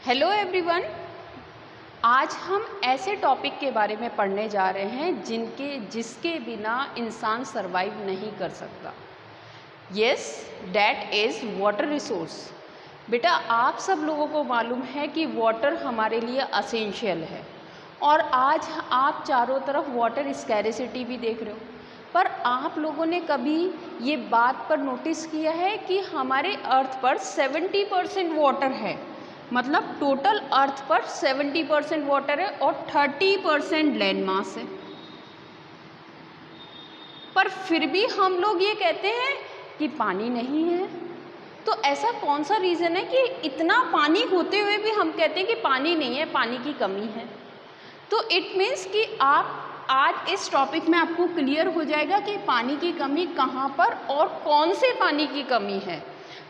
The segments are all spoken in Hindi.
Hello everyone. आज हम ऐसे टॉपिक के बारे में पढ़ने जा रहे हैं जिसके बिना इंसान सरवाइव नहीं कर सकता। Yes, that is water resource. बेटा, आप सब लोगों को मालूम है कि वाटर हमारे लिए असेंशियल है और आज आप चारों तरफ वाटर स्कैरिसिटी भी देख रहे हो। पर आप लोगों ने कभी ये बात पर नोटिस किया है कि हमारे अर्थ पर 70% वाटर है, मतलब टोटल अर्थ पर 70% वाटर है और 30% लैंड मास है। पर फिर भी हम लोग ये कहते हैं कि पानी नहीं है। तो ऐसा कौन सा रीज़न है कि इतना पानी होते हुए भी हम कहते हैं कि पानी नहीं है, पानी की कमी है। तो इट मीन्स कि आप आज इस टॉपिक में आपको क्लियर हो जाएगा कि पानी की कमी कहाँ पर और कौन से पानी की कमी है।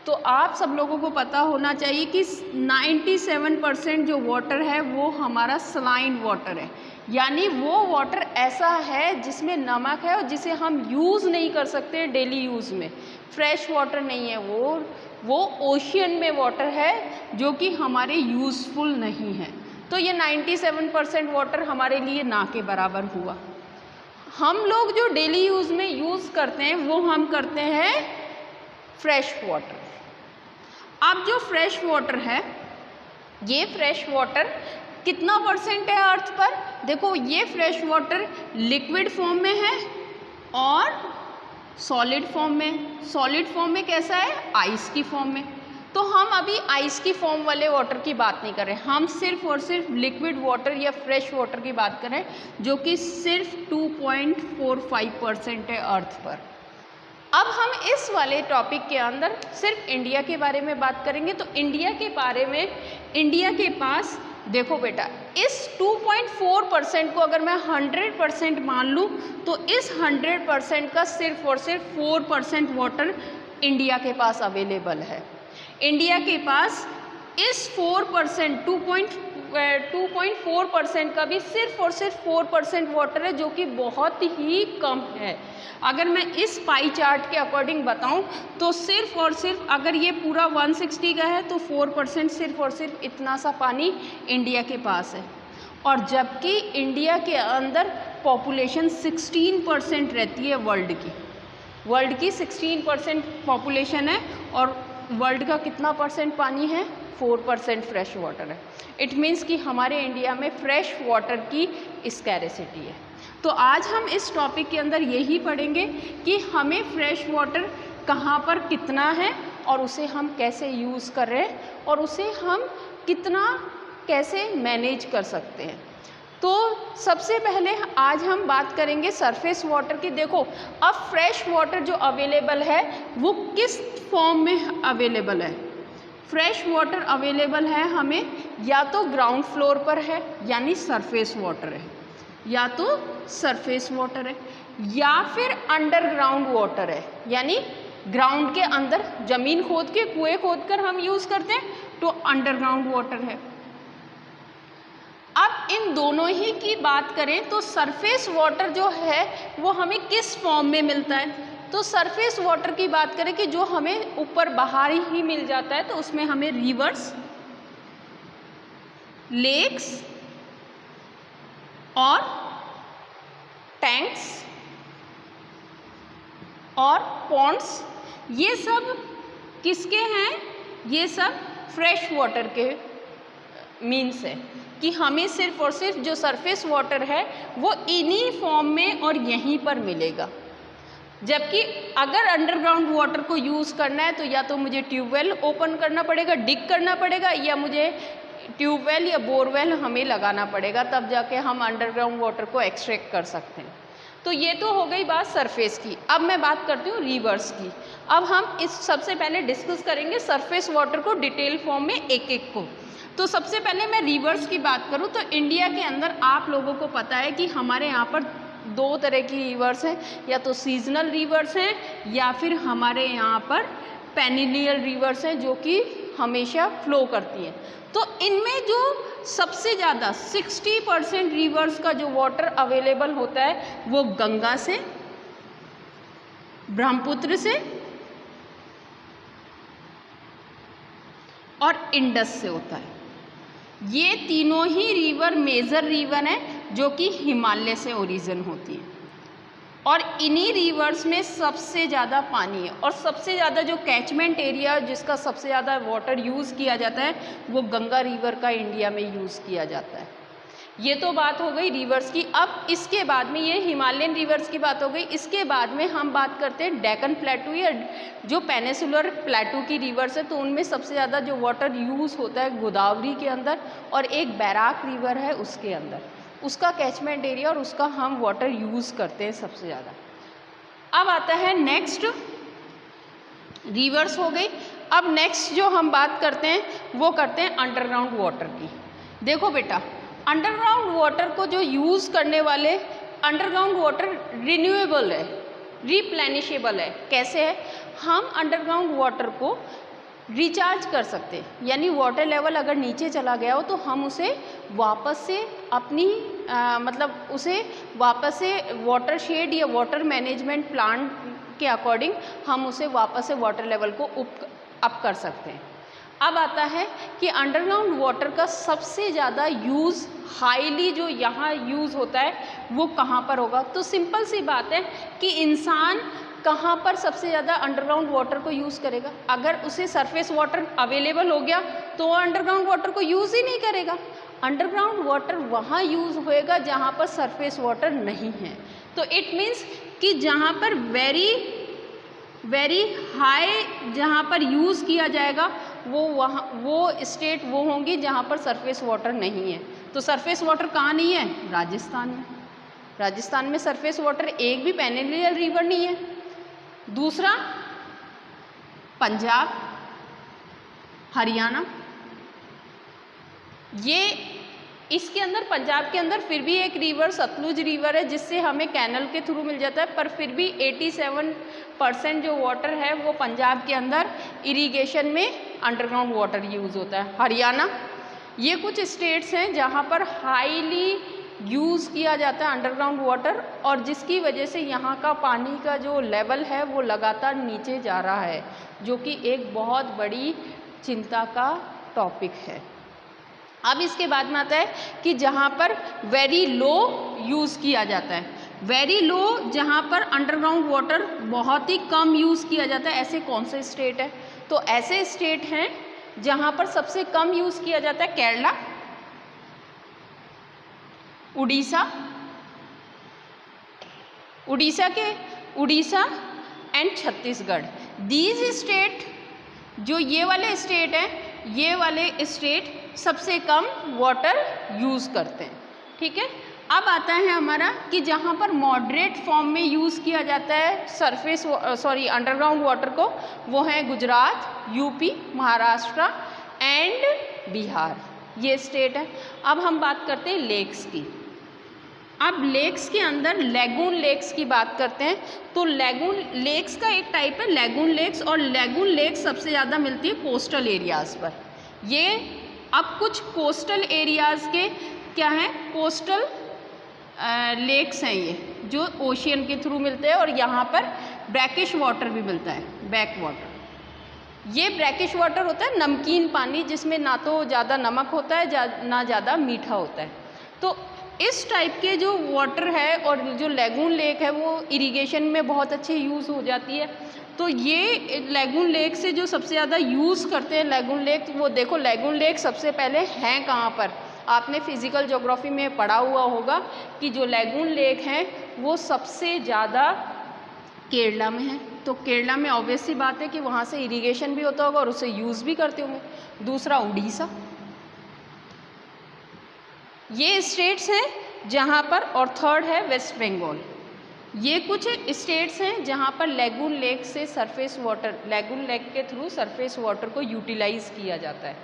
तो आप सब लोगों को पता होना चाहिए कि 97% जो वाटर है वो हमारा सलाइन वाटर है, यानी वो वाटर ऐसा है जिसमें नमक है और जिसे हम यूज़ नहीं कर सकते डेली यूज़ में। फ्रेश वाटर नहीं है, वो ओशियन में वाटर है जो कि हमारे यूज़फुल नहीं है। तो ये 97% वाटर हमारे लिए ना के बराबर हुआ। हम लोग जो डेली यूज़ में यूज़ करते हैं वो हम करते हैं फ्रेश वाटर। अब जो फ्रेश वाटर है, ये फ्रेश वाटर कितना परसेंट है अर्थ पर? देखो, ये फ्रेश वाटर लिक्विड फॉर्म में है और सॉलिड फॉर्म में। सॉलिड फॉर्म में कैसा है? आइस की फॉर्म में। तो हम अभी आइस की फॉर्म वाले वाटर की बात नहीं कर रहे, हम सिर्फ और सिर्फ लिक्विड वाटर या फ्रेश वाटर की बात कर रहे हैं, जो कि सिर्फ 2.45% है अर्थ पर। अब हम इस वाले टॉपिक के अंदर सिर्फ इंडिया के बारे में बात करेंगे। तो इंडिया के बारे में, इंडिया के पास देखो बेटा, इस 2.4% को अगर मैं 100% मान लूँ तो इस 100% का सिर्फ और सिर्फ 4% वाटर इंडिया के पास अवेलेबल है। इंडिया के पास इस 4%, 2.4% का भी सिर्फ और सिर्फ 4% वाटर है, जो कि बहुत ही कम है। अगर मैं इस पाई चार्ट के अकॉर्डिंग बताऊं तो सिर्फ और सिर्फ अगर ये पूरा 160 का है तो 4% सिर्फ और सिर्फ इतना सा पानी इंडिया के पास है। और जबकि इंडिया के अंदर पॉपुलेशन 16% रहती है वर्ल्ड की 16% पॉपुलेशन है और वर्ल्ड का कितना परसेंट पानी है? 4% फ्रेश वाटर है। इट मीन्स कि हमारे इंडिया में फ्रेश वाटर की स्कैरिसिटी है। तो आज हम इस टॉपिक के अंदर यही पढ़ेंगे कि हमें फ्रेश वाटर कहाँ पर कितना है और उसे हम कैसे यूज़ कर रहे हैं और उसे हम कितना कैसे मैनेज कर सकते हैं। तो सबसे पहले आज हम बात करेंगे सरफेस वाटर की। देखो, अब फ्रेश वाटर जो अवेलेबल है वो किस फॉर्म में अवेलेबल है? फ्रेश वाटर अवेलेबल है हमें या तो ग्राउंड फ्लोर पर है, यानी सरफेस वाटर है, या तो सरफेस वाटर है, या फिर अंडरग्राउंड वाटर है, यानी ग्राउंड के अंदर जमीन खोद के कुएं खोद कर हम यूज़ करते हैं, तो अंडरग्राउंड वाटर है। अब इन दोनों ही की बात करें तो सरफेस वाटर जो है वो हमें किस फॉर्म में मिलता है? तो सरफेस वाटर की बात करें कि जो हमें ऊपर बाहर ही मिल जाता है, तो उसमें हमें रिवर्स, लेक्स और टैंक्स और पॉन्ड्स, ये सब किसके हैं? ये सब फ्रेश वाटर के मीन्स है कि हमें सिर्फ और सिर्फ जो सरफेस वाटर है वो इन्हीं फॉर्म में और यहीं पर मिलेगा। जबकि अगर अंडरग्राउंड वाटर को यूज़ करना है तो या तो मुझे ट्यूबवेल ओपन करना पड़ेगा, डिग करना पड़ेगा, या मुझे ट्यूबवेल या बोरवेल हमें लगाना पड़ेगा, तब जाके हम अंडरग्राउंड वाटर को एक्सट्रैक्ट कर सकते हैं। तो ये तो हो गई बात सरफेस की। अब मैं बात करती हूँ रिवर्स की। अब हम इस सबसे पहले डिस्कस करेंगे सरफेस वाटर को डिटेल फॉर्म में एक एक को। तो सबसे पहले मैं रिवर्स की बात करूँ तो इंडिया के अंदर आप लोगों को पता है कि हमारे यहाँ पर दो तरह की रिवर्स हैं, या तो सीजनल रिवर्स हैं या फिर हमारे यहाँ पर पेनिनियल रिवर्स हैं जो कि हमेशा फ्लो करती हैं। तो इनमें जो सबसे ज़्यादा 60% रिवर्स का जो वाटर अवेलेबल होता है वो गंगा से, ब्रह्मपुत्र से और इंडस से होता है। ये तीनों ही रिवर मेजर रिवर हैं जो कि हिमालय से ओरिजिन होती हैं, और इन्हीं रिवर्स में सबसे ज़्यादा पानी है। और सबसे ज़्यादा जो कैचमेंट एरिया जिसका सबसे ज़्यादा वाटर यूज़ किया जाता है वो गंगा रिवर का इंडिया में यूज़ किया जाता है। ये तो बात हो गई रिवर्स की। अब इसके बाद में, ये हिमालयन रिवर्स की बात हो गई, इसके बाद में हम बात करते हैं डेक्कन प्लेटू या जो पेनिसुलर प्लेटू की रिवर्स है। तो उनमें सबसे ज़्यादा जो वाटर यूज़ होता है गोदावरी के अंदर, और एक बैराक रिवर है उसके अंदर, उसका कैचमेंट एरिया और उसका हम वाटर यूज़ करते हैं सबसे ज़्यादा। अब आता है नेक्स्ट, रिवर्स हो गई। अब नेक्स्ट जो हम बात करते हैं वो करते हैं अंडरग्राउंड वाटर की। देखो बेटा, अंडरग्राउंड वाटर को जो यूज़ करने वाले, अंडरग्राउंड वाटर रिन्यूएबल है, रिप्लेनिशेबल है। कैसे है? हम अंडरग्राउंड वाटर को रिचार्ज कर सकते हैं, यानी वाटर लेवल अगर नीचे चला गया हो तो हम उसे वापस से अपनी मतलब उसे वापस से वाटर शेड या वाटर मैनेजमेंट प्लान के अकॉर्डिंग हम उसे वापस से वाटर लेवल को अप कर सकते हैं। अब आता है कि अंडरग्राउंड वाटर का सबसे ज़्यादा यूज़, हाईली जो यहाँ यूज़ होता है वो कहाँ पर होगा? तो सिंपल सी बात है कि इंसान कहाँ पर सबसे ज़्यादा अंडरग्राउंड वाटर को यूज़ करेगा? अगर उसे सरफेस वाटर अवेलेबल हो गया तो वो अंडरग्राउंड वाटर को यूज़ ही नहीं करेगा। अंडरग्राउंड वाटर वहाँ यूज़ होएगा जहाँ पर सरफेस वाटर नहीं है। तो इट मीन्स कि जहाँ पर वेरी हाई जहाँ पर यूज़ किया जाएगा वो स्टेट वो होंगी जहाँ पर सरफेस वाटर नहीं है। तो सरफेस वाटर कहाँ नहीं है? राजस्थान में। राजस्थान में सरफेस वाटर एक भी पेनिनसुलर रिवर नहीं है। दूसरा पंजाब, हरियाणा, ये इसके अंदर पंजाब के अंदर फिर भी एक रिवर सतलुज रिवर है जिससे हमें कैनल के थ्रू मिल जाता है, पर फिर भी 87% जो वाटर है वो पंजाब के अंदर इरिगेशन में अंडरग्राउंड वाटर यूज़ होता है। हरियाणा, ये कुछ स्टेट्स हैं जहाँ पर हाईली यूज़ किया जाता है अंडरग्राउंड वाटर, और जिसकी वजह से यहाँ का पानी का जो लेवल है वो लगातार नीचे जा रहा है, जो कि एक बहुत बड़ी चिंता का टॉपिक है। अब इसके बाद में आता है कि जहाँ पर वेरी लो यूज़ किया जाता है, वेरी लो जहाँ पर अंडरग्राउंड वाटर बहुत ही कम यूज़ किया जाता है, ऐसे कौन से स्टेट है? तो ऐसे स्टेट हैं जहाँ पर सबसे कम यूज़ किया जाता है Kerala, Orissa and Chhattisgarh. These state, जो ये वाले स्टेट हैं, ये वाले स्टेट सबसे कम वाटर यूज़ करते हैं। ठीक है। अब आता है हमारा कि जहाँ पर मॉडरेट फॉर्म में यूज़ किया जाता है अंडरग्राउंड वाटर को, वो है गुजरात, यूपी, महाराष्ट्र एंड बिहार, ये स्टेट है। अब हम बात करते हैं लेक्स की। अब लेक्स के अंदर लैगून लेक्स की बात करते हैं। तो लैगून लेक्स का एक टाइप है लैगून लेक्स, और लैगून लेक्स सबसे ज़्यादा मिलती है कोस्टल एरियाज़ पर। ये अब कुछ कोस्टल एरियाज़ के क्या हैं, कोस्टल लेक्स हैं ये, जो ओशियन के थ्रू मिलते हैं, और यहाँ पर ब्रैकिश वाटर भी मिलता है, बैक वाटर। ये ब्रैकिश वाटर होता है नमकीन पानी, जिसमें ना तो ज़्यादा नमक होता है ना ज़्यादा मीठा होता है। तो इस टाइप के जो वाटर है और जो लैगून लेक है वो इरिगेशन में बहुत अच्छे यूज़ हो जाती है। तो ये लैगून लेक से जो सबसे ज़्यादा यूज़ करते हैं लैगून लेक, वो देखो लैगून लेक सबसे पहले हैं कहाँ पर? आपने फिज़िकल ज्योग्राफी में पढ़ा हुआ होगा कि जो लैगून लेक हैं वो सबसे ज़्यादा केरला में है। तो केरला में ऑब्वियस सी बात है कि वहाँ से इरिगेशन भी होता होगा और उसे यूज़ भी करते होंगे। दूसरा उड़ीसा, ये स्टेट्स हैं जहाँ पर, और थर्ड है वेस्ट बंगाल। ये कुछ स्टेट्स हैं जहाँ पर लैगून लेक से सरफेस वाटर, लैगून लेक के थ्रू सरफेस वाटर को यूटिलाइज किया जाता है।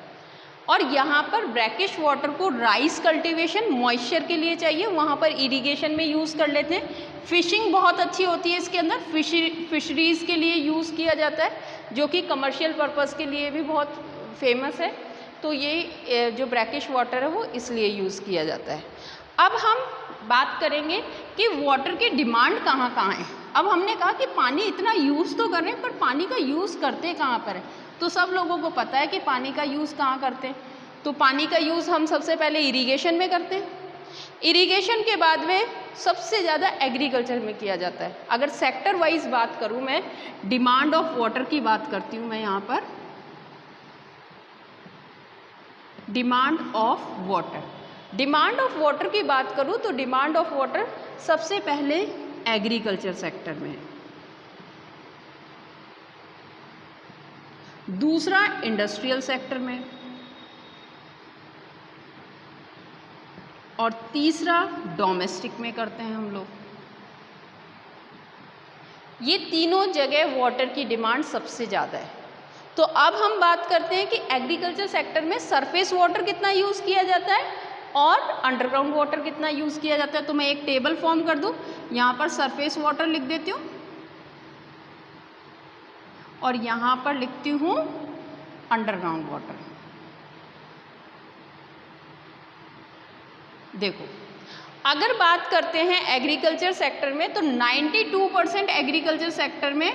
और यहाँ पर ब्रैकिश वाटर को राइस कल्टीवेशन मॉइस्चर के लिए चाहिए, वहाँ पर इरिगेशन में यूज़ कर लेते हैं। फिशिंग बहुत अच्छी होती है इसके अंदर, फिशरीज़ के लिए यूज़ किया जाता है, जो कि कमर्शियल पर्पज़ के लिए भी बहुत फेमस है। तो ये जो ब्रैकिश वाटर है वो इसलिए यूज़ किया जाता है। अब हम बात करेंगे कि वाटर की डिमांड कहाँ कहाँ है। अब हमने कहा कि पानी इतना यूज़ तो कर रहे हैं, पर पानी का यूज़ करते कहाँ पर है? तो सब लोगों को पता है कि पानी का यूज़ कहाँ करते हैं। तो पानी का यूज़ हम सबसे पहले इरिगेशन में करते हैं। इरिगेशन के बाद में सबसे ज़्यादा एग्रीकल्चर में किया जाता है। अगर सेक्टर वाइज बात करूँ मैं, डिमांड ऑफ वाटर की बात करती हूँ मैं यहाँ पर, demand of water, demand of water की बात करूँ तो डिमांड ऑफ वाटर सबसे पहले एग्रीकल्चर सेक्टर में है, दूसरा इंडस्ट्रियल सेक्टर में, और तीसरा डोमेस्टिक में करते हैं हम लोग। ये तीनों जगह वाटर की डिमांड सबसे ज़्यादा है। तो अब हम बात करते हैं कि एग्रीकल्चर सेक्टर में सरफेस वाटर कितना यूज़ किया जाता है और अंडरग्राउंड वाटर कितना यूज़ किया जाता है। तो मैं एक टेबल फॉर्म कर दूँ, यहाँ पर सरफेस वाटर लिख देती हूँ और यहाँ पर लिखती हूँ अंडरग्राउंड वाटर। देखो, अगर बात करते हैं एग्रीकल्चर सेक्टर में तो 92% एग्रीकल्चर सेक्टर में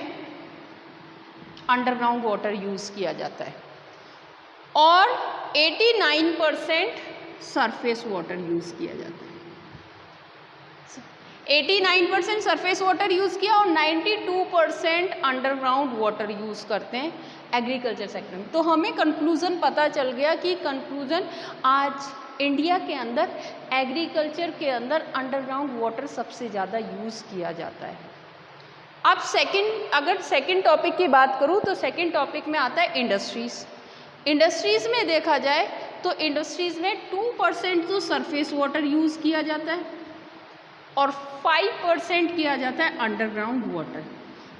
अंडरग्राउंड वाटर यूज़ किया जाता है और 89% सरफेस वाटर यूज़ किया जाता है। 89% सरफेस वाटर यूज़ किया और 92% अंडरग्राउंड वाटर यूज़ करते हैं एग्रीकल्चर सेक्टर में। तो हमें कंक्लूज़न पता चल गया कि कंक्लूज़न आज इंडिया के अंदर एग्रीकल्चर के अंदर अंडरग्राउंड वाटर सबसे ज़्यादा यूज़ किया जाता है। अब अगर सेकंड टॉपिक की बात करूँ तो सेकंड टॉपिक में आता है इंडस्ट्रीज़। इंडस्ट्रीज़ में देखा जाए तो इंडस्ट्रीज़ में 2% तो सरफेस वाटर यूज़ किया जाता है और 5% किया जाता है अंडरग्राउंड वाटर।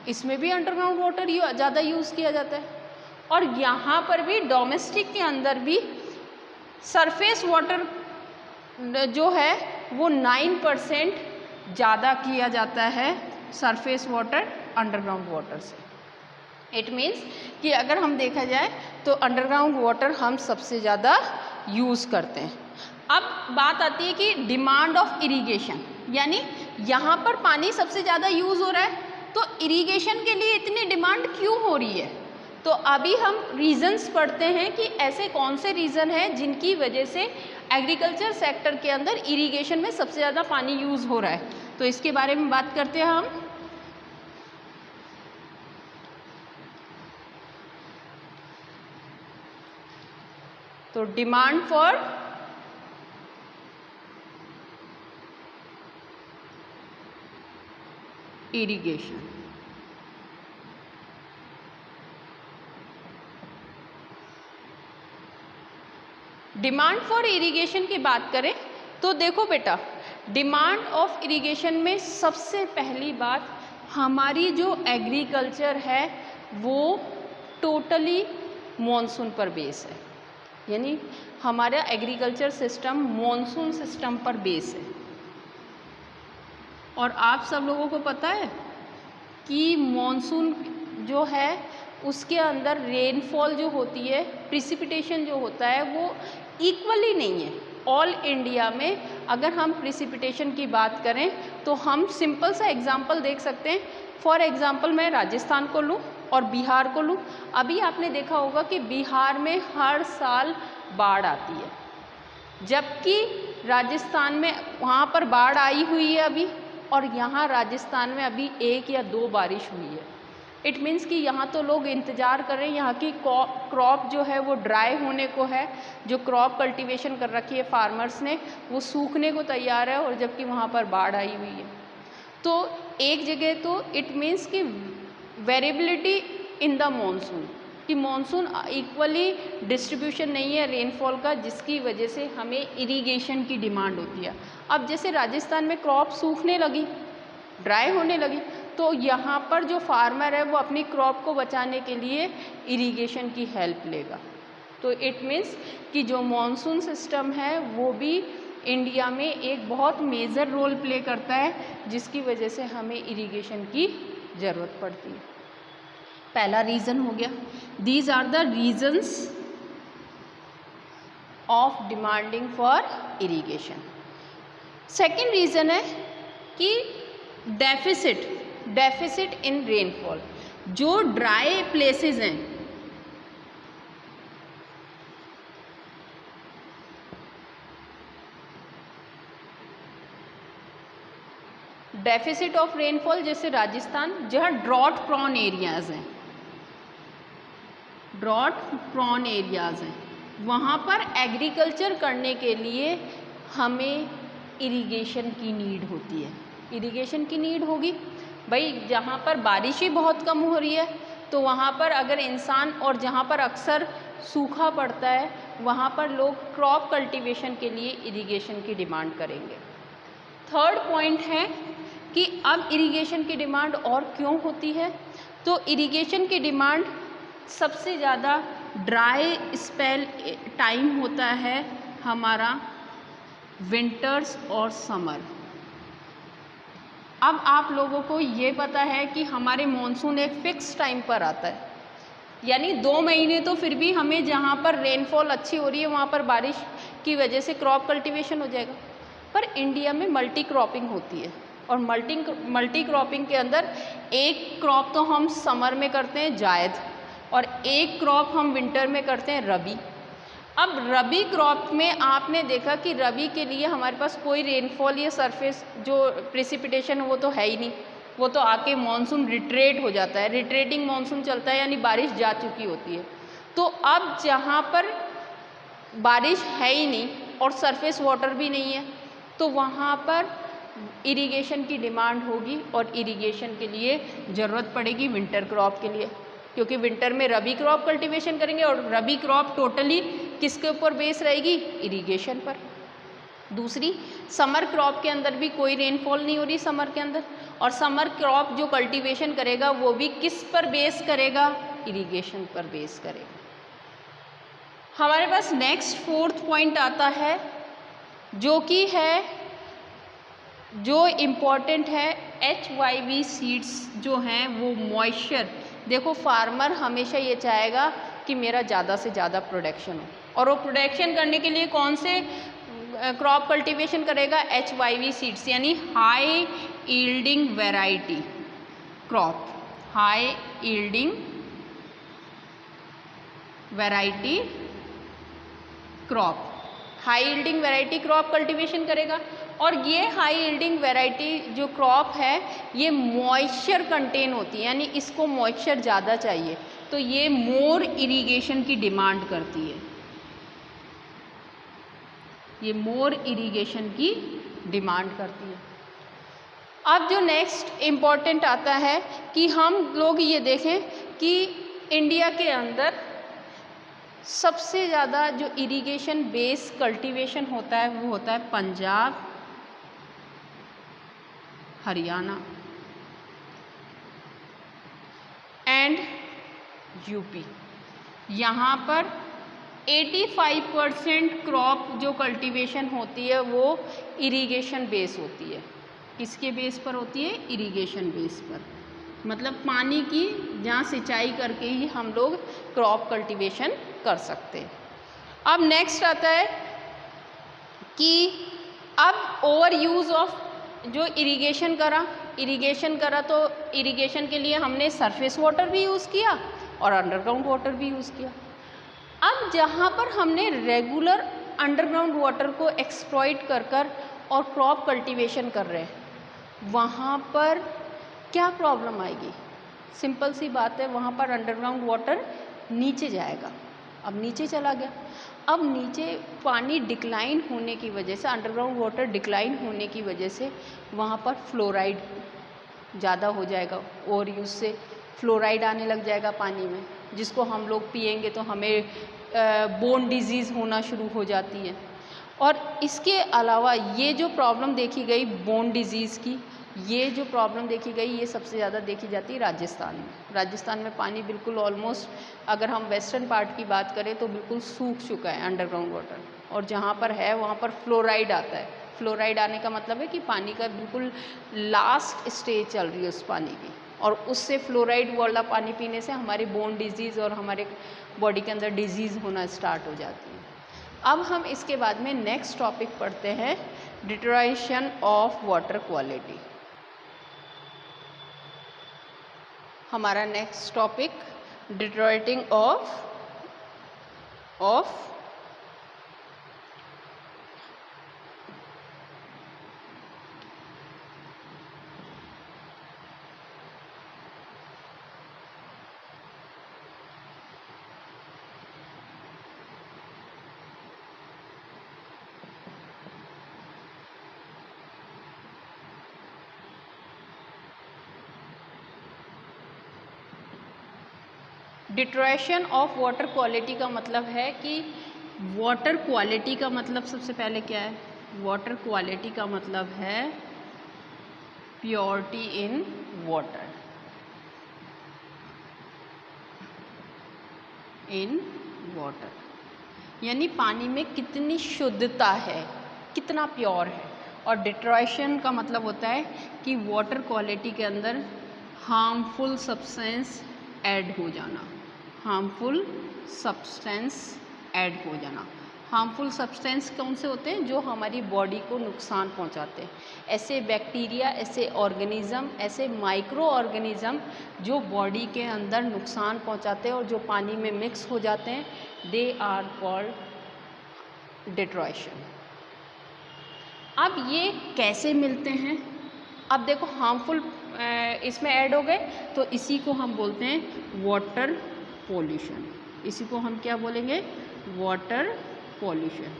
इसमें भी अंडरग्राउंड वाटर ज़्यादा यूज़ किया जाता है और यहाँ पर भी डोमेस्टिक के अंदर भी सरफेस वाटर जो है वो 9% ज़्यादा किया जाता है सरफेस वाटर अंडरग्राउंड वाटर से। इट मीन्स कि अगर हम देखा जाए तो अंडरग्राउंड वाटर हम सबसे ज़्यादा यूज़ करते हैं। अब बात आती है कि डिमांड ऑफ इरिगेशन, यानी यहाँ पर पानी सबसे ज़्यादा यूज़ हो रहा है तो इरिगेशन के लिए इतनी डिमांड क्यों हो रही है। तो अभी हम रीज़न्स पढ़ते हैं कि ऐसे कौन से रीज़न हैं जिनकी वजह से एग्रीकल्चर सेक्टर के अंदर इरिगेशन में सबसे ज़्यादा पानी यूज़ हो रहा है। तो इसके बारे में बात करते हैं हम। तो demand for irrigation, demand for irrigation की बात करें तो देखो बेटा, डिमांड ऑफ इरिगेशन में सबसे पहली बात हमारी जो एग्रीकल्चर है वो टोटली मॉनसून पर बेस है, यानी हमारा एग्रीकल्चर सिस्टम मॉनसून सिस्टम पर बेस है। और आप सब लोगों को पता है कि मॉनसून जो है उसके अंदर रेनफॉल जो होती है, प्रिसिपिटेशन जो होता है वो इक्वली नहीं है। ऑल इंडिया में अगर हम प्रिसिपिटेशन की बात करें तो हम सिंपल सा एग्जांपल देख सकते हैं। फॉर एग्जांपल मैं राजस्थान को लूँ और बिहार को लूँ। अभी आपने देखा होगा कि बिहार में हर साल बाढ़ आती है, जबकि राजस्थान में वहाँ पर बाढ़ आई हुई है अभी, और यहाँ राजस्थान में अभी 1 या 2 बारिश हुई है। इट मीन्स कि यहाँ तो लोग इंतज़ार कर रहे हैं, यहाँ की क्रॉप जो है वो ड्राई होने को है, जो क्रॉप कल्टीवेशन कर रखी है फार्मर्स ने वो सूखने को तैयार है, और जबकि वहाँ पर बाढ़ आई हुई है। तो एक जगह तो इट मीन्स कि वेरिएबिलिटी इन द मॉनसून, कि मॉनसून इक्वली डिस्ट्रीब्यूशन नहीं है रेनफॉल का, जिसकी वजह से हमें इरिगेशन की डिमांड होती है। अब जैसे राजस्थान में क्रॉप सूखने लगी, ड्राई होने लगी, तो यहाँ पर जो फार्मर है वो अपनी क्रॉप को बचाने के लिए इरिगेशन की हेल्प लेगा। तो इट मीन्स कि जो मॉनसून सिस्टम है वो भी इंडिया में एक बहुत मेजर रोल प्ले करता है, जिसकी वजह से हमें इरिगेशन की ज़रूरत पड़ती है। पहला रीज़न हो गया, these are the reasons of demanding for irrigation. Second reason है कि डेफिसिट इन रेनफॉल। जो ड्राई प्लेसेस हैं, डेफिसिट ऑफ रेनफॉल, जैसे राजस्थान जहाँ ड्रॉट प्रॉन एरियाज़ हैं, ड्रॉट प्रॉन एरियाज़ हैं, वहाँ पर एग्रीकल्चर करने के लिए हमें इरिगेशन की नीड होती है। इरिगेशन की नीड होगी भाई, जहाँ पर बारिश ही बहुत कम हो रही है तो वहाँ पर अगर इंसान, और जहाँ पर अक्सर सूखा पड़ता है वहाँ पर लोग क्रॉप कल्टीवेशन के लिए इरिगेशन की डिमांड करेंगे। थर्ड पॉइंट है कि अब इरिगेशन की डिमांड और क्यों होती है, तो इरिगेशन की डिमांड सबसे ज़्यादा ड्राई स्पेल टाइम होता है हमारा विंटर्स और समर। अब आप लोगों को ये पता है कि हमारे मॉनसून एक फ़िक्स टाइम पर आता है, यानी 2 महीने तो फिर भी हमें जहाँ पर रेनफॉल अच्छी हो रही है वहाँ पर बारिश की वजह से क्रॉप कल्टीवेशन हो जाएगा। पर इंडिया में मल्टी क्रॉपिंग होती है, और मल्टी क्रॉपिंग के अंदर एक क्रॉप तो हम समर में करते हैं जायद, और एक क्रॉप हम विंटर में करते हैं रबी। अब रबी क्रॉप में आपने देखा कि रबी के लिए हमारे पास कोई रेनफॉल या सरफेस जो प्रेसिपिटेशन है वो तो है ही नहीं, वो तो आके मॉनसून रिट्रेट हो जाता है, रिट्रेटिंग मॉनसून चलता है, यानी बारिश जा चुकी होती है। तो अब जहाँ पर बारिश है ही नहीं और सरफेस वाटर भी नहीं है तो वहाँ पर इरिगेशन की डिमांड होगी, और इरिगेशन के लिए ज़रूरत पड़ेगी विंटर क्रॉप के लिए, क्योंकि विंटर में रबी क्रॉप कल्टीवेशन करेंगे और रबी क्रॉप टोटली किसके ऊपर बेस रहेगी, इरिगेशन पर। दूसरी, समर क्रॉप के अंदर भी कोई रेनफॉल नहीं हो रही समर के अंदर, और समर क्रॉप जो कल्टीवेशन करेगा वो भी किस पर बेस करेगा, इरिगेशन पर बेस करेगा। हमारे पास नेक्स्ट फोर्थ पॉइंट आता है जो कि है, जो इम्पॉर्टेंट है, HYV सीड्स जो हैं वो मॉइस्चर। देखो फार्मर हमेशा ये चाहेगा कि मेरा ज़्यादा से ज़्यादा प्रोडक्शन हो, और वो प्रोडक्शन करने के लिए कौन से क्रॉप कल्टीवेशन करेगा, HYV सीड्स, यानी high yielding variety crop, high yielding variety crop, high yielding variety crop cultivation करेगा। और ये हाई यील्डिंग वैरायटी जो क्रॉप है ये मॉइस्चर कंटेन होती है, यानी इसको मॉइस्चर ज़्यादा चाहिए, तो ये मोर इरिगेशन की डिमांड करती है, ये मोर इरिगेशन की डिमांड करती है। अब जो नेक्स्ट इम्पॉर्टेंट आता है कि हम लोग ये देखें कि इंडिया के अंदर सबसे ज़्यादा जो इरिगेशन बेस कल्टीवेशन होता है वो होता है पंजाब, हरियाणा एंड यूपी। यहाँ पर 85% क्रॉप जो कल्टीवेशन होती है वो इरिगेशन बेस होती है। किसके बेस पर होती है, इरिगेशन बेस पर, मतलब पानी की जहाँ सिंचाई करके ही हम लोग क्रॉप कल्टीवेशन कर सकते हैं। अब नेक्स्ट आता है कि अब ओवर यूज़ ऑफ जो इरिगेशन करा तो इरिगेशन के लिए हमने सरफेस वाटर भी यूज़ किया और अंडरग्राउंड वाटर भी यूज़ किया। अब जहाँ पर हमने रेगुलर अंडरग्राउंड वाटर को एक्सप्लॉइट कर और क्रॉप कल्टीवेशन कर रहे हैं, वहाँ पर क्या प्रॉब्लम आएगी, सिंपल सी बात है, वहाँ पर अंडरग्राउंड वाटर नीचे जाएगा। अब नीचे चला गया, अब नीचे पानी डिक्लाइन होने की वजह से, अंडरग्राउंड वाटर डिक्लाइन होने की वजह से वहाँ पर फ्लोराइड ज़्यादा हो जाएगा, और उससे फ्लोराइड आने लग जाएगा पानी में, जिसको हम लोग पिएंगे तो हमें बोन डिजीज़ होना शुरू हो जाती है। और इसके अलावा ये जो प्रॉब्लम देखी गई बोन डिजीज़ की, ये जो प्रॉब्लम देखी गई ये सबसे ज़्यादा देखी जाती है राजस्थान में। राजस्थान में पानी बिल्कुल ऑलमोस्ट, अगर हम वेस्टर्न पार्ट की बात करें तो बिल्कुल सूख चुका है अंडरग्राउंड वाटर, और जहाँ पर है वहाँ पर फ्लोराइड आता है। फ्लोराइड आने का मतलब है कि पानी का बिल्कुल लास्ट स्टेज चल रही है उस पानी की, और उससे फ्लोराइड वाला पानी पीने से हमारी बोन डिजीज़ और हमारे बॉडी के अंदर डिजीज़ होना स्टार्ट हो जाती है। अब हम इसके बाद में नेक्स्ट टॉपिक पढ़ते हैं, डिटेरियोरेशन ऑफ वाटर क्वालिटी। हमारा next topic deteriorating of detraction of water quality का मतलब है कि वाटर क्वालिटी का मतलब सबसे पहले क्या है? वाटर क्वालिटी का मतलब है purity in water, in water यानी पानी में कितनी शुद्धता है, कितना प्योर है। और डिट्रैक्शन का मतलब होता है कि वाटर क्वालिटी के अंदर हार्मफुल सब्सटेंस ऐड हो जाना, हार्मफुल सब्सटेंस ऐड हो जाना। हार्मफुल सब्सटेंस कौन से होते हैं? जो हमारी बॉडी को नुकसान पहुंचाते हैं। ऐसे बैक्टीरिया, ऐसे ऑर्गेनिज़म, ऐसे माइक्रो ऑर्गेनिज़म जो बॉडी के अंदर नुकसान पहुंचाते हैं और जो पानी में मिक्स हो जाते हैं, दे आर कॉल्ड डिट्रैक्शन। अब ये कैसे मिलते हैं? अब देखो हार्मफुल इसमें ऐड हो गए तो इसी को हम बोलते हैं वाटर पॉल्यूशन। इसी को हम क्या बोलेंगे? Water pollution.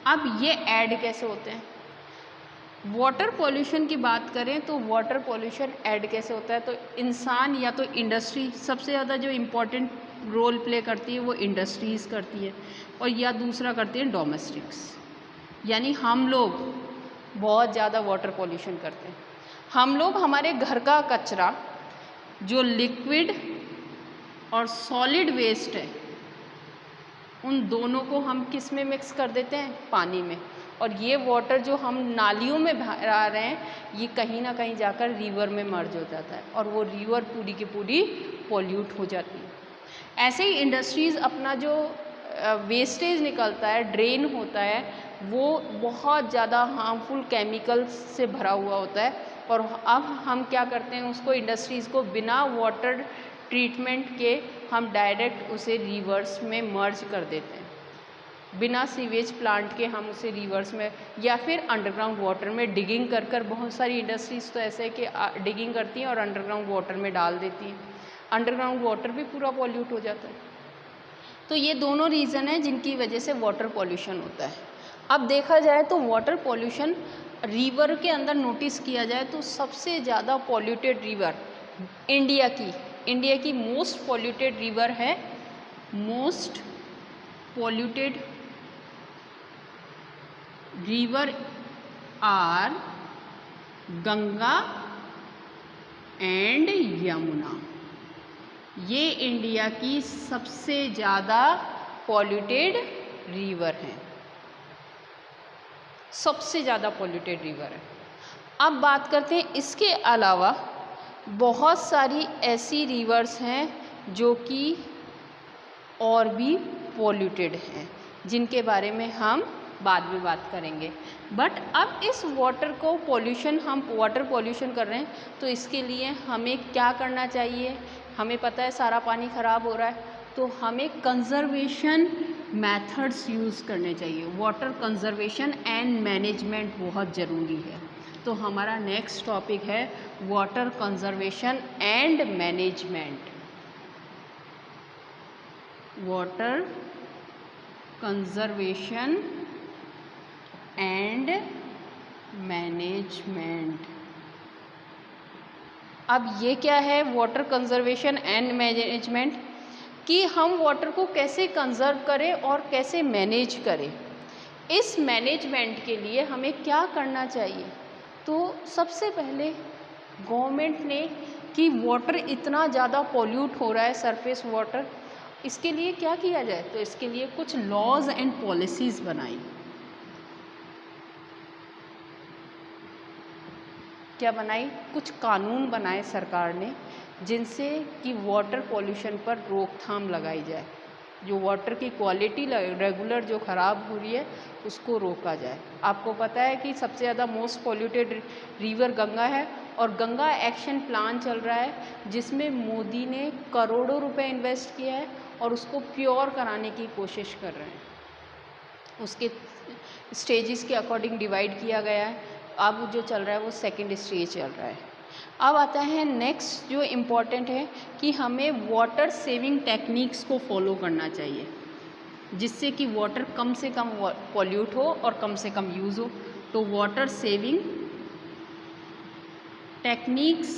अब ये ऐड कैसे होते हैं? वाटर पॉल्यूशन की बात करें तो वाटर पॉल्यूशन ऐड कैसे होता है? तो इंसान या तो इंडस्ट्री, सबसे ज़्यादा जो इम्पोर्टेंट रोल प्ले करती है वो इंडस्ट्रीज़ करती है, और या दूसरा करती हैं डोमेस्टिक्स, यानी हम लोग बहुत ज़्यादा वाटर पॉल्यूशन करते हैं। हम लोग हमारे घर का कचरा जो लिक्विड और सॉलिड वेस्ट है, उन दोनों को हम किस में मिक्स कर देते हैं? पानी में। और ये वाटर जो हम नालियों में बहा रहे हैं, ये कहीं ना कहीं जाकर रिवर में मर्ज हो जाता है और वो रिवर पूरी की पूरी पॉल्यूट हो जाती है। ऐसे ही इंडस्ट्रीज़ अपना जो वेस्टेज निकलता है, ड्रेन होता है, वो बहुत ज़्यादा हार्मफुल केमिकल्स से भरा हुआ होता है। और अब हम क्या करते हैं? उसको इंडस्ट्रीज़ को बिना वाटर ट्रीटमेंट के हम डायरेक्ट उसे रिवर्स में मर्ज कर देते हैं, बिना सीवेज प्लांट के हम उसे रिवर्स में या फिर अंडरग्राउंड वाटर में डिगिंग कर कर। बहुत सारी इंडस्ट्रीज़ तो ऐसे है कि डिगिंग करती हैं और अंडरग्राउंड वाटर में डाल देती हैं, अंडरग्राउंड वाटर भी पूरा पॉल्यूट हो जाता है। तो ये दोनों रीज़न हैं जिनकी वजह से वाटर पॉल्यूशन होता है। अब देखा जाए तो वाटर पॉल्यूशन रिवर के अंदर नोटिस किया जाए तो सबसे ज़्यादा पॉल्यूटेड रिवर इंडिया की मोस्ट पॉल्यूटेड रिवर है, most polluted river are Ganga and Yamuna. ये इंडिया की सबसे ज़्यादा पॉल्यूटेड रिवर हैं, सबसे ज़्यादा पॉल्यूटेड रिवर है। अब बात करते हैं इसके अलावा बहुत सारी ऐसी रिवर्स हैं जो कि और भी पॉल्यूटेड हैं, जिनके बारे में हम बाद में बात करेंगे। बट अब इस वाटर को पॉल्यूशन, हम वाटर पॉल्यूशन कर रहे हैं, तो इसके लिए हमें क्या करना चाहिए? हमें पता है सारा पानी ख़राब हो रहा है, तो हमें कंजर्वेशन मेथड्स यूज़ करने चाहिए। वाटर कंजर्वेशन एंड मैनेजमेंट बहुत ज़रूरी है। तो हमारा नेक्स्ट टॉपिक है water conservation and management. Water conservation and management. अब ये क्या है वाटर कंजर्वेशन एंड मैनेजमेंट? कि हम वाटर को कैसे कंजर्व करें और कैसे मैनेज करें। इस मैनेजमेंट के लिए हमें क्या करना चाहिए? तो सबसे पहले गवर्नमेंट ने कि वाटर इतना ज़्यादा पॉल्यूट हो रहा है, सरफेस वाटर, इसके लिए क्या किया जाए? तो इसके लिए कुछ लॉज एंड पॉलिसीज़ बनाई। क्या बनाई? कुछ कानून बनाए सरकार ने, जिनसे कि वाटर पॉल्यूशन पर रोकथाम लगाई जाए। जो वाटर की क्वालिटी रेगुलर जो ख़राब हो रही है उसको रोका जाए। आपको पता है कि सबसे ज़्यादा मोस्ट पॉल्यूटेड रिवर गंगा है, और गंगा एक्शन प्लान चल रहा है जिसमें मोदी ने करोड़ों रुपए इन्वेस्ट किया है और उसको प्योर कराने की कोशिश कर रहे हैं। उसके स्टेजेस के अकॉर्डिंग डिवाइड किया गया है। अब जो चल रहा है वो सेकंड स्टेज चल रहा है। अब आता है नेक्स्ट जो इम्पॉर्टेंट है कि हमें वाटर सेविंग टेक्निक्स को फॉलो करना चाहिए, जिससे कि वाटर कम से कम पॉल्यूट हो और कम से कम यूज़ हो। तो वाटर सेविंग टेक्निक्स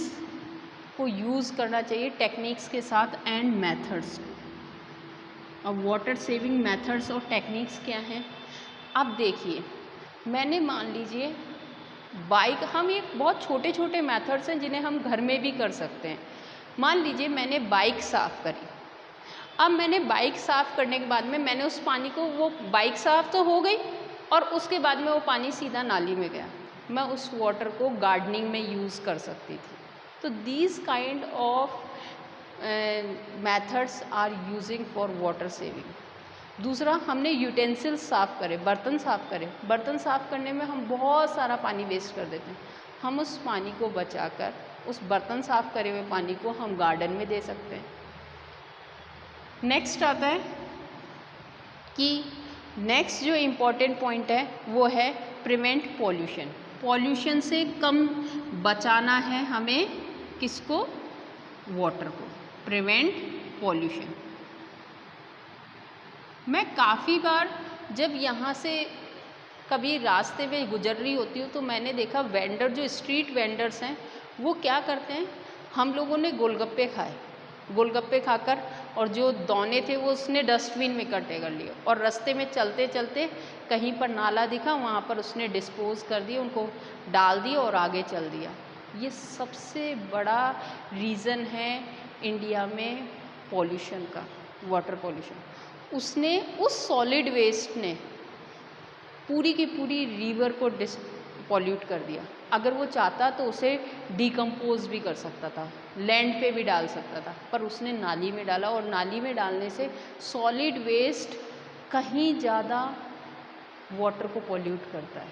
को यूज़ करना चाहिए, टेक्निक्स के साथ एंड मेथड्स। अब वाटर सेविंग मेथड्स और टेक्निक्स क्या हैं? अब देखिए, मैंने मान लीजिए बाइक, हम एक बहुत छोटे छोटे मेथड्स हैं जिन्हें हम घर में भी कर सकते हैं। मान लीजिए मैंने बाइक साफ़ करी। अब मैंने बाइक साफ़ करने के बाद में मैंने उस पानी को, वो बाइक साफ़ तो हो गई और उसके बाद में वो पानी सीधा नाली में गया। मैं उस वाटर को गार्डनिंग में यूज़ कर सकती थी। तो these kind of methods are using for water saving. दूसरा, हमने यूटेंसिल्स साफ़ करे, बर्तन साफ़ करे। बर्तन साफ़ करने में हम बहुत सारा पानी वेस्ट कर देते हैं। हम उस पानी को बचाकर उस बर्तन साफ़ करे हुए पानी को हम गार्डन में दे सकते हैं। नेक्स्ट आता है कि नेक्स्ट जो इम्पॉर्टेंट पॉइंट है वो है प्रिवेंट पॉल्यूशन। पॉल्यूशन से कम बचाना है हमें, किसको? वाटर को। Prevent pollution. मैं काफ़ी बार जब यहाँ से कभी रास्ते में गुजर रही होती हूँ तो मैंने देखा वेंडर, जो स्ट्रीट वेंडर्स हैं, वो क्या करते हैं, हम लोगों ने गोलगप्पे खाए, गोलगप्पे खाकर और जो दाने थे वो उसने डस्टबिन में इकट्ठे कर लिए और रास्ते में चलते चलते कहीं पर नाला दिखा वहाँ पर उसने डिस्पोज कर दिए, उनको डाल दिए और आगे चल दिया। ये सबसे बड़ा रीज़न है इंडिया में पॉल्यूशन का, वाटर पॉल्यूशन। उसने उस सॉलिड वेस्ट ने पूरी की पूरी रिवर को पॉल्यूट कर दिया। अगर वो चाहता तो उसे डिकम्पोज भी कर सकता था, लैंड पे भी डाल सकता था, पर उसने नाली में डाला और नाली में डालने से सॉलिड वेस्ट कहीं ज़्यादा वाटर को पॉल्यूट करता है।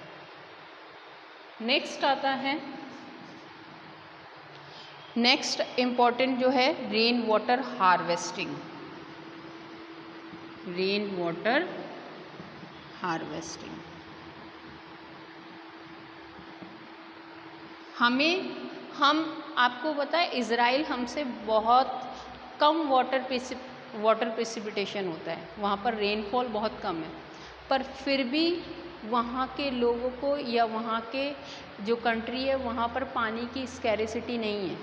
नेक्स्ट आता है, नेक्स्ट इम्पॉर्टेंट जो है rain water harvesting. Rain water harvesting. हम आपको बताएं, इज़राइल हमसे बहुत कम वाटर प्रेसिपिटेशन होता है, वहाँ पर रेनफॉल बहुत कम है, पर फिर भी वहाँ के लोगों को या वहाँ के जो कंट्री है वहाँ पर पानी की स्कैरिसिटी नहीं है।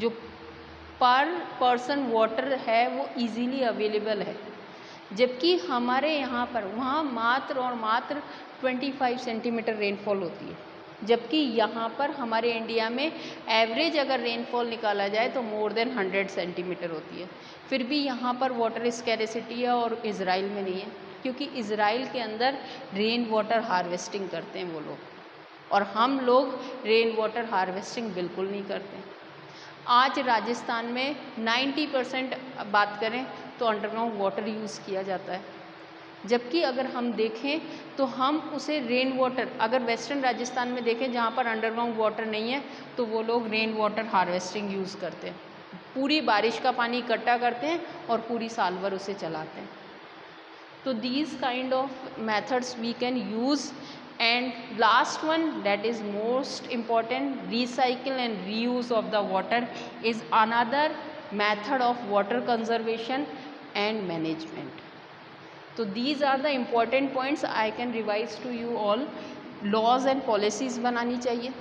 जो पर पर्सन वाटर है वो इजीली अवेलेबल है, जबकि हमारे यहाँ पर वहाँ मात्र और मात्र 25 सेंटीमीटर रेनफॉल होती है, जबकि यहाँ पर हमारे इंडिया में एवरेज अगर रेनफॉल निकाला जाए तो मोर देन 100 सेंटीमीटर होती है। फिर भी यहाँ पर वाटर स्कैरिसिटी है और इज़राइल में नहीं है, क्योंकि इज़राइल के अंदर रेन वाटर हार्वेस्टिंग करते हैं वो लोग, और हम लोग रेन वाटर हार्वेस्टिंग बिल्कुल नहीं करते। आज राजस्थान में 90% बात करें तो अंडरग्राउंड वाटर यूज़ किया जाता है, जबकि अगर हम देखें तो हम उसे रेन वाटर, अगर वेस्टर्न राजस्थान में देखें जहाँ पर अंडरग्राउंड वाटर नहीं है तो वो लोग रेन वाटर हार्वेस्टिंग यूज़ करते हैं। पूरी बारिश का पानी इकट्ठा करते हैं और पूरी साल भर उसे चलाते हैं। तो these kind of methods we can use. And last one, that is most important, recycle and reuse of the water is another method of water conservation and management. तो these are the important points I can revise to you all. Laws and policies बनानी चाहिए,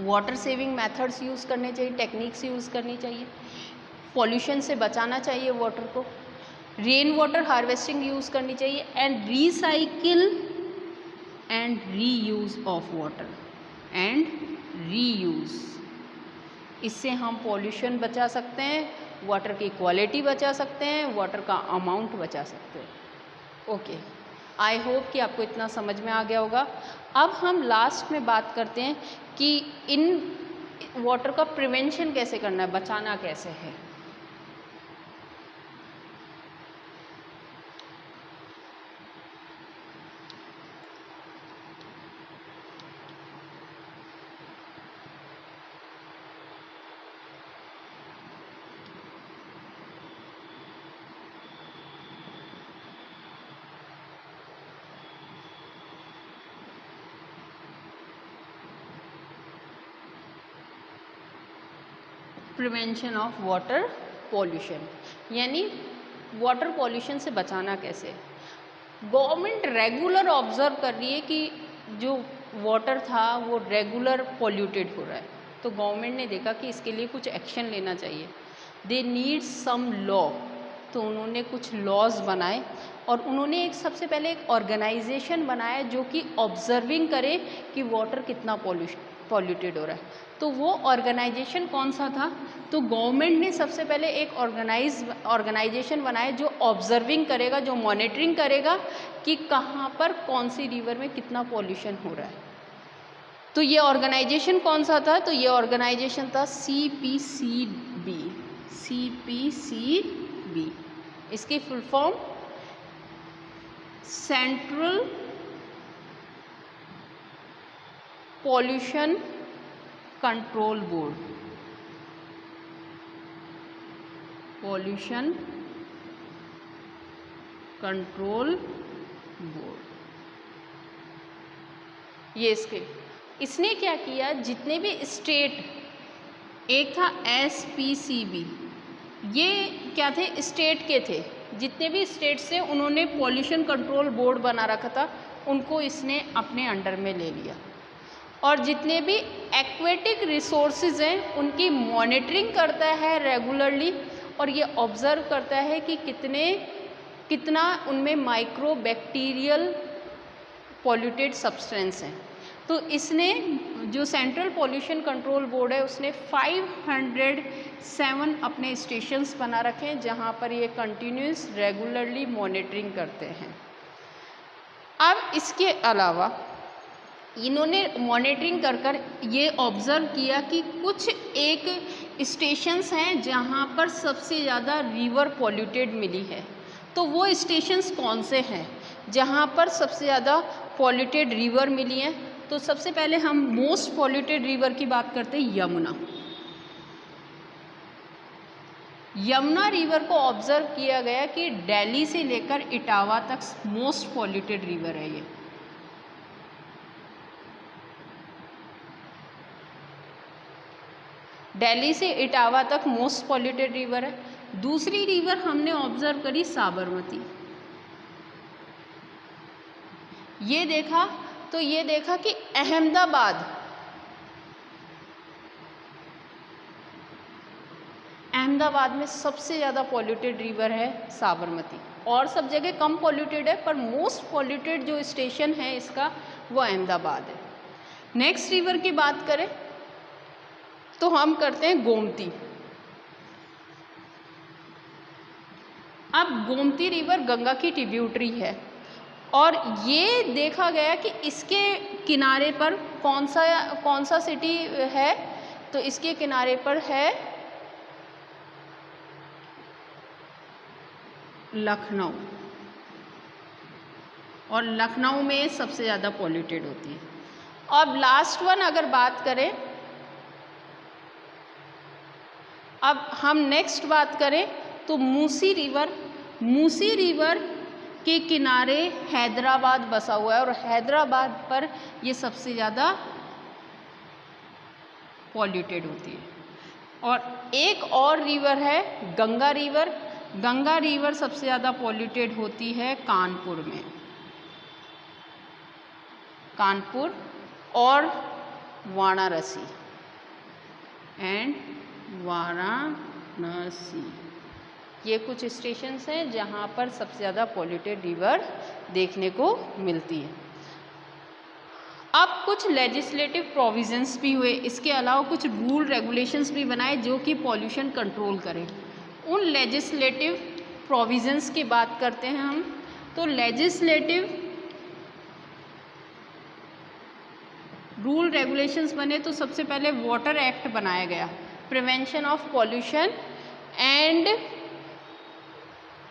वाटर सेविंग मेथड्स यूज़ करने चाहिए, टेक्निक्स यूज़ करनी चाहिए, पॉल्यूशन से बचाना चाहिए वाटर को, रेन वाटर हार्वेस्टिंग यूज़ करनी चाहिए, and recycle and reuse of water and reuse. इससे हम पॉल्यूशन बचा सकते हैं, वाटर की क्वालिटी बचा सकते हैं, वाटर का अमाउंट बचा सकते हैं। ओके, आई होप कि आपको इतना समझ में आ गया होगा। अब हम लास्ट में बात करते हैं कि इन वाटर का प्रिवेंशन कैसे करना है, बचाना कैसे है। प्रिवेंशन ऑफ वाटर पॉल्यूशन, यानी वाटर पॉल्यूशन से बचाना कैसे। गवर्नमेंट रेगुलर ऑब्जर्व कर रही है कि जो वाटर था वो रेगुलर पॉल्यूटेड हो रहा है, तो गवर्नमेंट ने देखा कि इसके लिए कुछ एक्शन लेना चाहिए। दे नीड सम लॉ तो उन्होंने कुछ लॉज बनाए और उन्होंने एक सबसे पहले एक ऑर्गेनाइजेशन बनाया जो कि ऑब्जर्विंग करे कि वाटर कितना पॉल्यूटेड हो रहा है। तो वो ऑर्गेनाइजेशन कौन सा था? तो गवर्नमेंट ने सबसे पहले एक ऑर्गेनाइजेशन बनाया जो ऑब्जर्विंग करेगा, जो मॉनिटरिंग करेगा कि कहाँ पर कौन सी रिवर में कितना पॉल्यूशन हो रहा है। तो ये ऑर्गेनाइजेशन कौन सा था? तो ये ऑर्गेनाइजेशन था CPCB। CPCB इसकी full form central pollution control board. Pollution control board, ये इसने क्या किया, जितने भी स्टेट, एक था SPCB, ये क्या थे? स्टेट के थे। जितने भी स्टेट से उन्होंने पॉल्यूशन कंट्रोल बोर्ड बना रखा था उनको इसने अपने अंडर में ले लिया। और जितने भी एक्वेटिक रिसोर्सेज हैं उनकी मॉनिटरिंग करता है रेगुलरली और ये ऑब्ज़र्व करता है कि कितना उनमें माइक्रोबैक्टीरियल पॉल्यूटेड सब्सटेंस हैं। तो इसने जो सेंट्रल पॉल्यूशन कंट्रोल बोर्ड है उसने 507 अपने स्टेशंस बना रखे हैं जहाँ पर ये कंटिन्यूस रेगुलरली मॉनिटरिंग करते हैं। अब इसके अलावा इन्होंने मॉनिटरिंग कर ये ऑब्ज़र्व किया कि कुछ एक स्टेशंस हैं जहाँ पर सबसे ज़्यादा रिवर पॉल्यूटेड मिली है। तो वो स्टेशंस कौन से हैं जहाँ पर सबसे ज़्यादा पॉल्यूटेड रिवर मिली हैं? तो सबसे पहले हम मोस्ट पॉल्यूटेड रिवर की बात करते हैं, यमुना। यमुना रिवर को ऑब्ज़र्व किया गया कि दिल्ली से लेकर इटावा तक मोस्ट पॉल्यूटेड रिवर है ये। दिल्ली से इटावा तक मोस्ट पॉल्यूटेड रिवर है। दूसरी रिवर हमने ऑब्जर्व करी साबरमती। ये देखा कि अहमदाबाद में सबसे ज़्यादा पॉल्यूटेड रिवर है साबरमती। और सब जगह कम पॉल्यूटेड है पर मोस्ट पॉल्यूटेड जो स्टेशन है इसका वो अहमदाबाद है। नेक्स्ट रिवर की बात करें तो हम करते हैं गोमती। अब गोमती रिवर गंगा की ट्रिब्यूटरी है और ये देखा गया कि इसके किनारे पर कौन सा सिटी है? तो इसके किनारे पर है लखनऊ, और लखनऊ में सबसे ज़्यादा पॉल्यूटेड होती है। अब लास्ट वन अगर बात करें, अब हम नेक्स्ट बात करें तो मूसी रिवर के किनारे हैदराबाद बसा हुआ है और हैदराबाद पर ये सबसे ज़्यादा पॉल्यूटेड होती है। और एक और रिवर है गंगा रिवर सबसे ज़्यादा पॉल्यूटेड होती है कानपुर में, कानपुर और वाराणसी ये कुछ स्टेशंस हैं जहाँ पर सबसे ज़्यादा पॉल्यूटेड रिवर देखने को मिलती है। अब कुछ लेजिस्लेटिव प्रोविजंस भी हुए, इसके अलावा कुछ रूल रेगुलेशंस भी बनाए जो कि पॉल्यूशन कंट्रोल करें। उन लेजिस्लेटिव प्रोविजंस की बात करते हैं हम। तो लेजिस्लेटिव रूल रेगुलेशंस बने तो सबसे पहले वाटर एक्ट बनाया गया,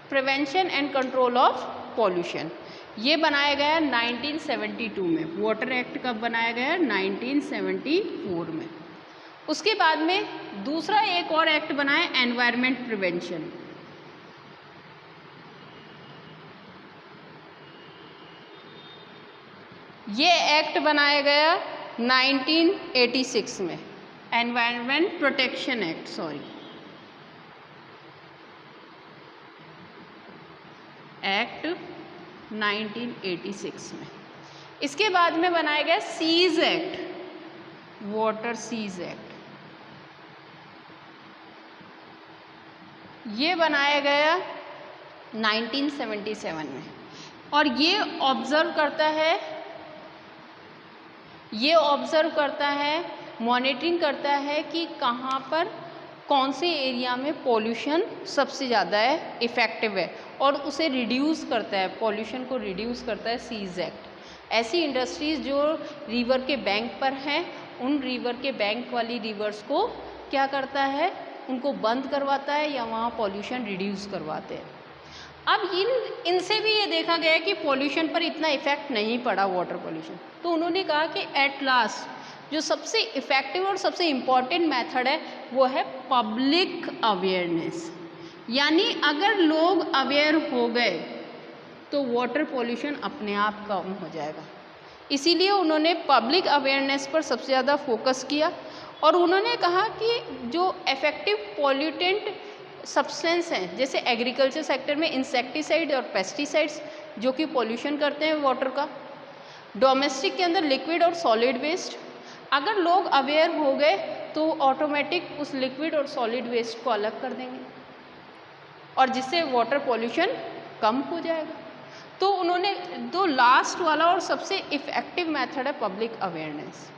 prevention and control of pollution, ये बनाया गया 1972 में। वाटर एक्ट कब बनाया गया? 1974 में। उसके बाद में दूसरा एक और एक्ट बनाया एनवायरमेंट प्रिवेंशन। ये एक्ट बनाया गया 1986 में, एनवायरमेंट प्रोटेक्शन एक्ट, एक्ट 1986 में। इसके बाद में बनाया गया cess act, water cess act, ये बनाया गया 1977 में। और ये ऑब्ज़र्व करता है, मॉनिटरिंग करता है कि कहाँ पर कौन से एरिया में पॉल्यूशन सबसे ज़्यादा है, इफ़ेक्टिव है, और उसे रिड्यूस करता है, पॉल्यूशन को रिड्यूस करता है सीज एक्ट। ऐसी इंडस्ट्रीज़ जो रिवर के बैंक पर हैं, उन रिवर के बैंक वाली रिवर्स को क्या करता है, उनको बंद करवाता है या वहाँ पॉल्यूशन रिड्यूस करवाते हैं। अब इनसे भी ये देखा गया कि पॉल्यूशन पर इतना इफ़ेक्ट नहीं पड़ा, वाटर पॉल्यूशन। तो उन्होंने कहा कि एट लास्ट जो सबसे इफ़ेक्टिव और सबसे इम्पॉर्टेंट मेथड है वो है पब्लिक अवेयरनेस। यानी अगर लोग अवेयर हो गए तो वाटर पॉल्यूशन अपने आप कम हो जाएगा। इसीलिए उन्होंने पब्लिक अवेयरनेस पर सबसे ज़्यादा फोकस किया और उन्होंने कहा कि जो इफ़ेक्टिव पॉल्यूटेंट सब्सटेंस हैं, जैसे एग्रीकल्चर सेक्टर में इंसेक्टिसाइड और पेस्टिसाइड्स जो कि पॉल्यूशन करते हैं वाटर का, डोमेस्टिक के अंदर लिक्विड और सॉलिड वेस्ट, अगर लोग अवेयर हो गए तो ऑटोमेटिक उस लिक्विड और सॉलिड वेस्ट को अलग कर देंगे और जिससे वाटर पॉल्यूशन कम हो जाएगा। तो उन्होंने दो लास्ट वाला और सबसे इफ़ेक्टिव मेथड है पब्लिक अवेयरनेस।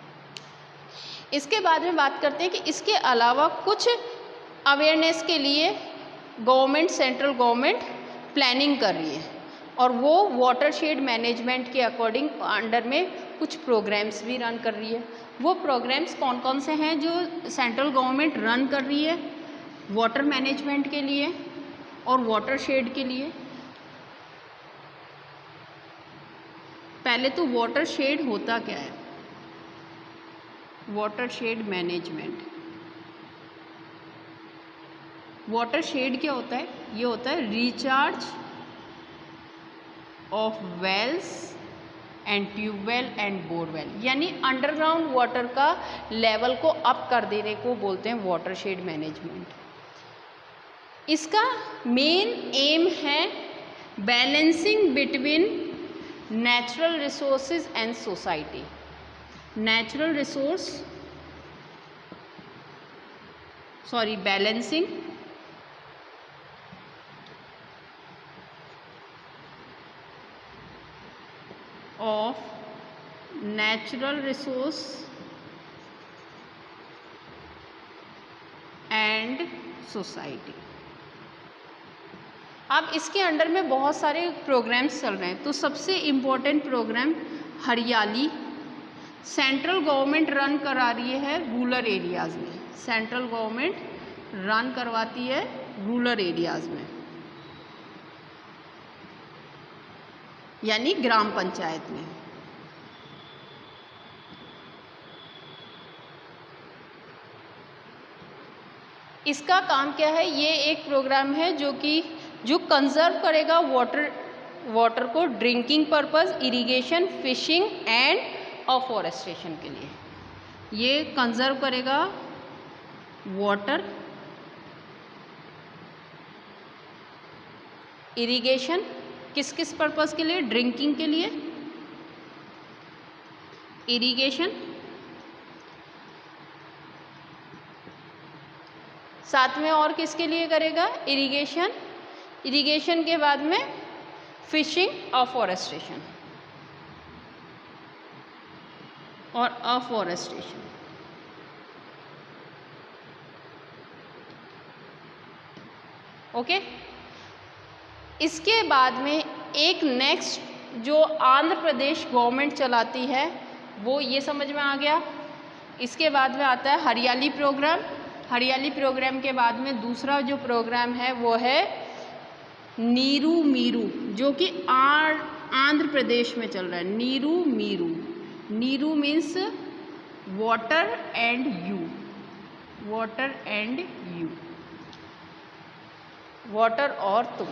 इसके बाद में बात करते हैं कि इसके अलावा कुछ अवेयरनेस के लिए गवर्नमेंट, सेंट्रल गवर्नमेंट प्लानिंग कर रही है और वो वाटरशेड मैनेजमेंट के अकॉर्डिंग अंडर में कुछ प्रोग्राम्स भी रन कर रही है। वो प्रोग्राम्स कौन कौन से हैं जो सेंट्रल गवर्नमेंट रन कर रही है वाटर मैनेजमेंट के लिए और वाटरशेड के लिए? पहले तो वाटरशेड होता क्या है? वाटरशेड मैनेजमेंट, वाटरशेड क्या होता है? ये होता है recharge of wells and tubewell and borewell, यानी अंडरग्राउंड वाटर का लेवल को अप कर देने को बोलते हैं वाटरशेड मैनेजमेंट। इसका मेन एम है balancing between natural resources and society. Balancing of natural resource and society. अब इसके अंडर में बहुत सारे प्रोग्राम्स चल रहे हैं। तो सबसे इम्पोर्टेंट प्रोग्राम हरियाली, सेंट्रल गवर्नमेंट रन करा रही है रूरल एरियाज़ में, सेंट्रल गवर्नमेंट रन करवाती है रूरल एरियाज़ में, यानी ग्राम पंचायत में। इसका काम क्या है? ये एक प्रोग्राम है जो कंजर्व करेगा वाटर को drinking purpose, irrigation, fishing and afforestation के लिए। ये कंजर्व करेगा वाटर, इरिगेशन, किस किस पर्पस के लिए? ड्रिंकिंग के लिए इरिगेशन, साथ में और किसके लिए करेगा? इरिगेशन, इरिगेशन के बाद में फिशिंग, अफॉरेस्टेशन और अफॉरेस्टेशन। ओके। इसके बाद में एक नेक्स्ट जो आंध्र प्रदेश गवर्नमेंट चलाती है वो ये समझ में आ गया। इसके बाद में आता है हरियाली प्रोग्राम। हरियाली प्रोग्राम के बाद में दूसरा जो प्रोग्राम है वो है नीरू मीरू, जो कि आंध्र प्रदेश में चल रहा है। नीरू मीरू, नीरू means water and you, water and you, water और तुम।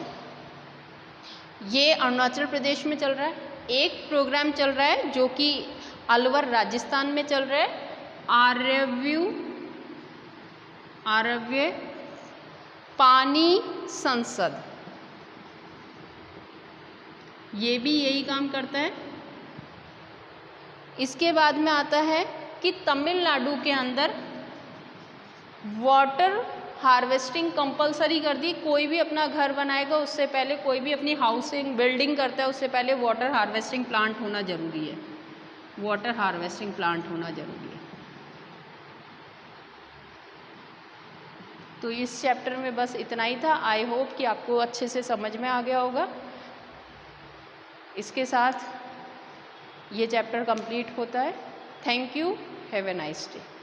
ये अरुणाचल प्रदेश में चल रहा है। एक प्रोग्राम चल रहा है जो कि अलवर राजस्थान में चल रहा है, आरव्य पानी संसद। ये भी यही काम करता है। इसके बाद में आता है कि तमिलनाडु के अंदर वाटर हार्वेस्टिंग कंपलसरी कर दी। कोई भी अपना घर बनाएगा उससे पहले, कोई भी अपनी हाउसिंग बिल्डिंग करता है उससे पहले वाटर हार्वेस्टिंग प्लांट होना ज़रूरी है। वाटर हार्वेस्टिंग प्लांट होना ज़रूरी है। तो इस चैप्टर में बस इतना ही था। आई होप कि आपको अच्छे से समझ में आ गया होगा। इसके साथ ये चैप्टर कंप्लीट होता है। Thank you, have a nice day.